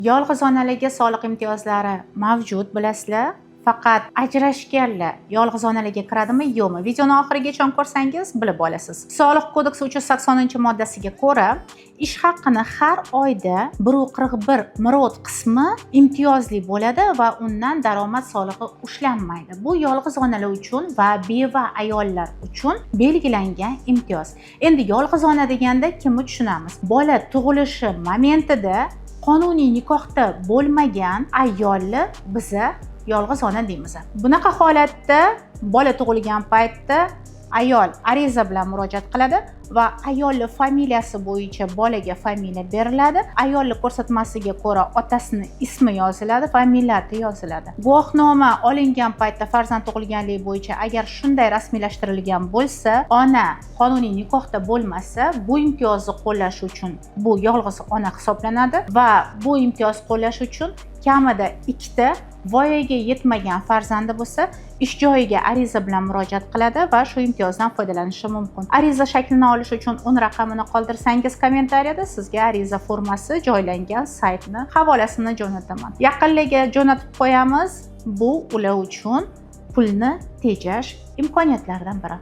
Yolg'iz onalarga soliq imtiyozlari mavjud, bilasizlar. Faqat ajrashganlar yolg'iz onalarga kiradimi, yo'qmi? Videoni oxirigacha ko'rsangiz bilib olasiz. Soliq kodeksi 380-moddasiga ko'ra, ish haqini har oyda 1.41 mirod qismi imtiyozli bo'ladi va undan daromad solig'i ushlanmaydi. Bu yolg'iz onalar uchun va beva ayollar uchun belgilangan imtiyoz. Endi yolg'iz ona deganda kimni tushunamiz? Bola tug'ilishi momentida qonuniy nikohda bo'lmagan ayolni biza yolg'iz ona deymiz. Bunaqa holatda bola tug'ilgan paytda ayol ariza bilan murojaat qiladi va ayolning familiyasi bo'yicha bolaga familiya beriladi. Ayolning ko'rsatmasiga ko'ra otasining ismi yoziladi va millati yoziladi. Guvohnoma olingan paytda farzand tug'ilganligi bo'yicha agar shunday rasmiylashtirilgan bo'lsa, ona qonuniy nikohda bo'lmasa, bu imtiyozni qo'llash uchun bu yolg'iz ona hisoblanadi va bu imtiyoz qo'llash uchun kamida 2 ta voyaga yetmagan farzandi bo'lsa, ish joyiga ariza bilan murojaat qiladi va shu imtiyozdan foydalanishi mumkin. Ariza shaklini olish uchun uni raqamini qoldirsangiz kommentariyada sizga ariza formasi joylangan saytni havolasini jo'nataman. Yaqinlarga jo'natib qo'yamiz. Bu ular uchun pulni tejash imkoniyatlaridan biri.